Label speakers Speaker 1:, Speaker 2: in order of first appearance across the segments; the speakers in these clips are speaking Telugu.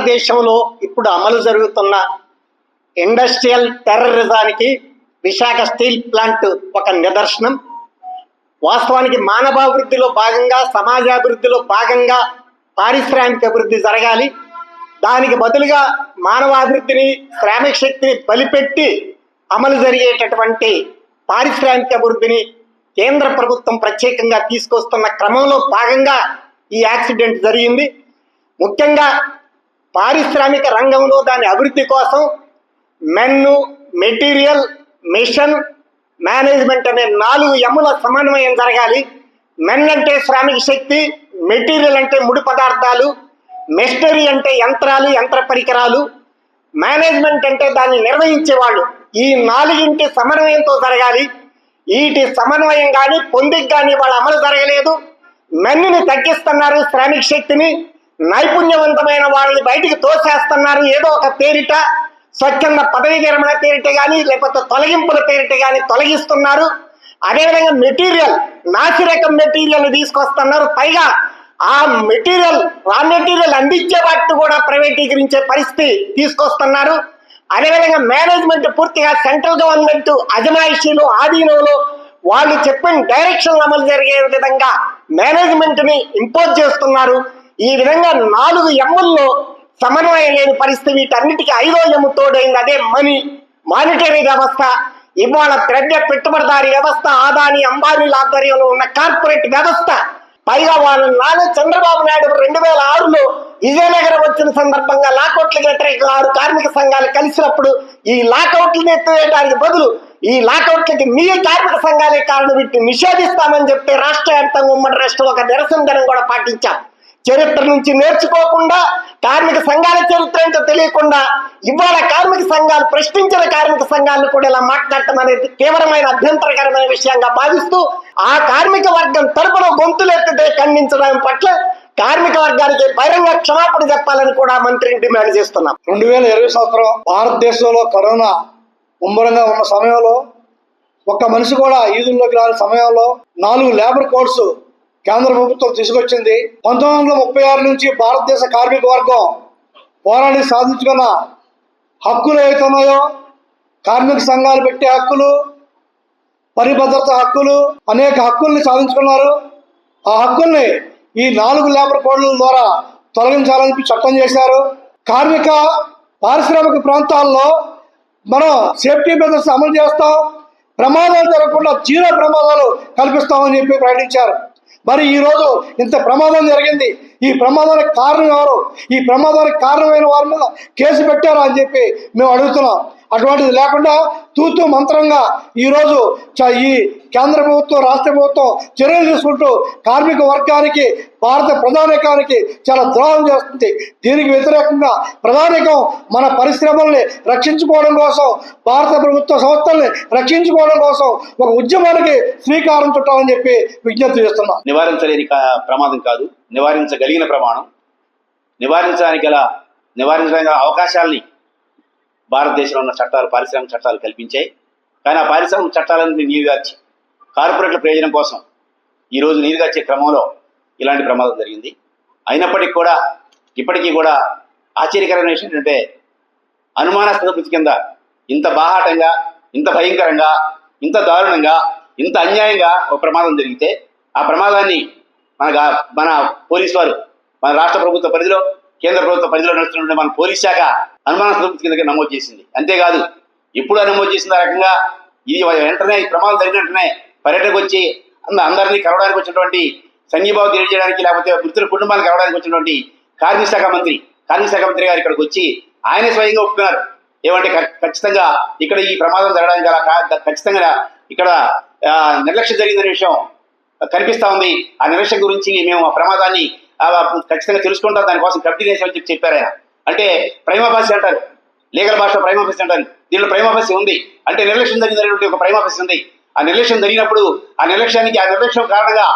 Speaker 1: భారతదేశంలో ఇప్పుడు అమలు జరుగుతున్న ఇండస్ట్రియల్ టెర్రరిజానికి విశాఖ స్టీల్ ప్లాంట్ ఒక నిదర్శనం. వాస్తవానికి మానవాభివృద్ధిలో భాగంగా, సమాజాభివృద్ధిలో భాగంగా పారిశ్రామిక అభివృద్ధి జరగాలి. దానికి బదులుగా మానవాభివృద్ధిని, శ్రామిక శక్తిని బలిపెట్టి అమలు జరిగేటటువంటి పారిశ్రామిక అభివృద్ధిని కేంద్ర ప్రభుత్వం ప్రత్యేకంగా తీసుకొస్తున్న క్రమంలో భాగంగా ఈ యాక్సిడెంట్ జరిగింది. ముఖ్యంగా పారిశ్రామిక రంగంలో దాని అభివృద్ధి కోసం మెన్ను, మెటీరియల్, మిషన్, మేనేజ్మెంట్ అనే 4 ఎముల సమన్వయం జరగాలి. మెన్ అంటే శ్రామిక శక్తి, మెటీరియల్ అంటే ముడి పదార్థాలు, మెషినరీ అంటే యంత్రాలు, యంత్ర పరికరాలు, మేనేజ్మెంట్ అంటే దాన్ని నిర్వహించేవాళ్ళు. ఈ 4 సమన్వయంతో జరగాలి. వీటి సమన్వయం కానీ పొందిక కానీ వాళ్ళ అమలు జరగలేదు. మెన్ని తగ్గిస్తున్నారు, శ్రామిక శక్తిని, నైపుణ్యవంతమైన వాళ్ళని బయటికి తోసేస్తున్నారు. ఏదో ఒక పేరిట, స్వచ్ఛంద పదవి విరమణ పేరిట కానీ, లేకపోతే తొలగింపుల పేరిట కానీ తొలగిస్తున్నారు. అదేవిధంగా మెటీరియల్, నాసిరకం మెటీరియల్ తీసుకొస్తున్నారు. పైగా ఆ మెటీరియల్, రా మెటీరియల్ అందించే వాటిని కూడా ప్రైవేటీకరించే పరిస్థితి తీసుకొస్తున్నారు. అదేవిధంగా మేనేజ్మెంట్ పూర్తిగా సెంట్రల్ గవర్నమెంట్ అజమాయిషీలు, ఆధీనంలో వాళ్ళు చెప్పిన డైరెక్షన్ అమలు జరిగే విధంగా మేనేజ్మెంట్ ని ఇంపోజ్ చేస్తున్నారు. ఈ విధంగా 4 ఎమ్ముల్లో సమన్వయం లేని పరిస్థితి. వీటన్నిటికీ 5వ ఎమ్ము తోడైంది. అదే మానిటరీ వ్యవస్థ. ఇవాళ ద్రవ్య పెట్టుబడిదారీ వ్యవస్థ, ఆదాని అంబానీల ఆధ్వర్యంలో ఉన్న కార్పొరేట్ వ్యవస్థ. పైగా వాళ్ళ నాన్న చంద్రబాబు నాయుడు 2006లో విజయనగరం వచ్చిన సందర్భంగా లాకౌట్లకు వ్యతిరేకంగా 6 కార్మిక సంఘాలు కలిసినప్పుడు ఈ లాకౌట్లను ఎత్తివేయడానికి బదులు ఈ లాకౌట్లకి మీ కార్మిక సంఘాలే కారణం, వీటిని నిషేధిస్తామని చెప్తే రాష్ట్ర వ్యాప్తంగా ఉమ్మడి రాష్ట్రంలో ఒక నిరసన దినం కూడా పాటించాం. చరిత్ర నుంచి నేర్చుకోకుండా, కార్మిక సంఘాల చరిత్ర ఏంటో తెలియకుండా ఇవాళ కార్మిక సంఘాలు ప్రశ్నించిన కార్మిక సంఘాలను కూడా ఇలా మాట్లాడటం అనేది తీవ్రమైన అభ్యంతరకరమైన విషయంగా భావిస్తూ ఆ కార్మిక వర్గం తరపున గొంతులెత్తితే ఖండించడం పట్ల కార్మిక వర్గానికి బహిరంగ క్షమాపణ చెప్పాలని కూడా మంత్రిని డిమాండ్ చేస్తున్నాం.
Speaker 2: 2020 సంవత్సరం భారతదేశంలో కరోనా ముమ్మరంగా ఉన్న సమయంలో, ఒక్క మనిషి కూడా ఈదుల్లోకి రాని సమయంలో 4 లేబర్ కోడ్స్ కేంద్ర ప్రభుత్వం తీసుకొచ్చింది. 1936 నుంచి భారతదేశ కార్మిక వర్గం పోరాడి సాధించుకున్న హక్కులు ఏవైతున్నాయో, కార్మిక సంఘాలు పెట్టే హక్కులు, పరిభద్రత హక్కులు, అనేక హక్కుల్ని సాధించుకున్నారు. ఆ హక్కుల్ని ఈ 4 లేబర్ కోడ్ల ద్వారా తొలగించాలని చట్టం చేశారు. కార్మిక పారిశ్రామిక ప్రాంతాల్లో మనం సేఫ్టీ మెజర్స్ అమలు చేస్తాం, ప్రమాదాలు జరగకుండా 0 ప్రమాదాలు కల్పిస్తామని చెప్పి ప్రకటించారు. మరి ఈరోజు ఇంత ప్రమాదం జరిగింది. ఈ ప్రమాదానికి కారణం ఎవరు? ఈ ప్రమాదానికి కారణమైన వారి మీద కేసు పెట్టారా అని చెప్పి మేము అడుగుతున్నాం. అటువంటిది లేకుండా తూతూ మంత్రంగా ఈరోజు ఈ కేంద్ర ప్రభుత్వం, రాష్ట్ర ప్రభుత్వం చర్యలు తీసుకుంటూ కార్మిక వర్గానికి, భారత ప్రధానికానికి చాలా ద్రోహం చేస్తుంది. దీనికి వ్యతిరేకంగా ప్రధానికం మన పరిశ్రమల్ని రక్షించుకోవడం కోసం, భారత ప్రభుత్వ సంస్థల్ని రక్షించుకోవడం కోసం ఒక ఉద్యమానికి శ్రీకారం చుట్టాలని చెప్పి విజ్ఞప్తి చేస్తున్నాం.
Speaker 3: నివారించలేని ప్రమాదం కాదు, నివారించగలిగిన ప్రమాణం. నివారించడానికి అవకాశాలని భారతదేశంలో ఉన్న చట్టాలు, పారిశ్రామిక చట్టాలు కల్పించాయి. కానీ ఆ పారిశ్రామిక చట్టాలన్నీ నీరుగార్చి కార్పొరేట్ల ప్రయోజనం కోసం ఈరోజు నీరుగార్చే క్రమంలో ఇలాంటి ప్రమాదం జరిగింది. అయినప్పటికీ కూడా ఇప్పటికీ కూడా ఆశ్చర్యకరమైన విషయం ఏంటంటే, అనుమానాస్పద మృతి కింద ఇంత బాహాటంగా, ఇంత భయంకరంగా, ఇంత దారుణంగా, ఇంత అన్యాయంగా ఒక ప్రమాదం జరిగితే ఆ ప్రమాదాన్ని మన పోలీసు వారు, మన రాష్ట్ర ప్రభుత్వ పరిధిలో, కేంద్ర ప్రభుత్వ పరిధిలో నడుస్తున్న మన పోలీస్ శాఖ అనుమానాస్పద మృతి కింద నమోదు చేసింది. అంతేకాదు, ఎప్పుడు నమోదు చేసిన రకంగా ఇది వెంటనే ఈ ప్రమాదం జరిగిన వెంటనే పర్యటనకు వచ్చి అందరినీ కలవడానికి వచ్చినటువంటి సంఘీభావం తెలియజేయడానికి, లేకపోతే మృతుల కుటుంబాన్ని కలవడానికి వచ్చినటువంటి కార్మిక శాఖ మంత్రి గారు ఇక్కడికి వచ్చి ఆయనే స్వయంగా ఒప్పుకున్నారు. ఏమంటే ఖచ్చితంగా ఇక్కడ ఈ ప్రమాదం జరగడానికి ఖచ్చితంగా ఇక్కడ నిర్లక్ష్యం జరిగిందనే విషయం కనిపిస్తా ఉంది. ఆ నిర్లక్ష్యం గురించి మేము ఆ ప్రమాదాన్ని ఖచ్చితంగా తెలుసుకుంటాం, దానికోసం కమిటీ వేసామని చెప్పారు ఆయన. అంటే ప్రైమా ఫేసి అంటారు, లీగల్ భాషలో ప్రైమా ఫేసి అంటారు. దీనిలో ప్రైమా ఫేసి ఉంది అంటే నిర్లక్ష్యం జరిగినటువంటి ఒక ప్రైమా ఫేసి ఉంది. ఆ నిర్లక్ష్యం జరిగినప్పుడు ఆ నిర్లక్ష్యం కారణంగా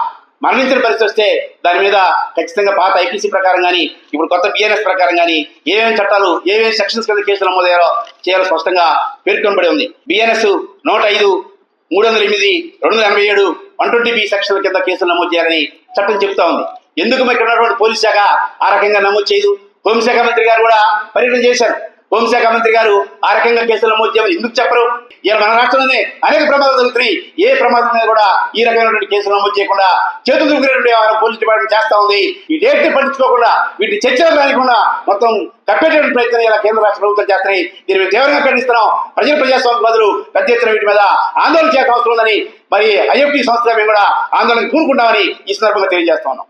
Speaker 3: మరణించిన పరిస్థితి వస్తే దాని మీద ఖచ్చితంగా పాత ఐపీసీ ప్రకారం కానీ, ఇప్పుడు కొత్త బిఎన్ఎస్ ప్రకారం కానీ ఏమేమి చట్టాలు, ఏమేమి సెక్షన్స్ కింద కేసులు నమోదయ్యారో చేయాలో స్పష్టంగా పేర్కొనబడి ఉంది. బిఎన్ఎస్ 105, 308, 287, 120B సెక్షన్ల కింద కేసులు నమోదు చేయాలని చట్టం చెప్తా ఉంది. ఎందుకు ఇక్కడ ఉన్నటువంటి పోలీస్ శాఖ ఆ రకంగా నమోదు చేయదు? హోంశాఖ మంత్రి గారు కూడా పర్యటన చేశారు. హోంశాఖ మంత్రి గారు ఆ రకంగా కేసులు నమోదు చేయమని ఎందుకు చెప్పరు? ఇలా మన రాష్ట్రంలోనే అనేక ప్రమాదాలు జరుగుతున్నాయి. ఏ ప్రమాదం మీద కూడా ఈ రకమైనటువంటి కేసులు నమోదు చేయకుండా చేతులు దుర్గినటువంటి పోలీస్ డిపార్ట్మెంట్ చేస్తా ఉంది. ఈ డేట్ ని పట్టించుకోకుండా వీటిని చర్చలు రానికుండా మొత్తం తప్పేటువంటి ప్రయత్నం ఇలా కేంద్ర రాష్ట్ర ప్రభుత్వం చేస్తున్నాయి. దీన్ని మేము తీవ్రంగా ఖండిస్తున్నాం. ప్రజాస్వామ్య బదులు పెద్ద ఎత్తున వీటి మీద ఆందోళన చేయాల్సిన అవసరం ఉందని మరి IFT సంస్థగా మేము కూడా ఆందోళన కూరుకుంటామని ఈ సందర్భంగా తెలియజేస్తా ఉన్నాం.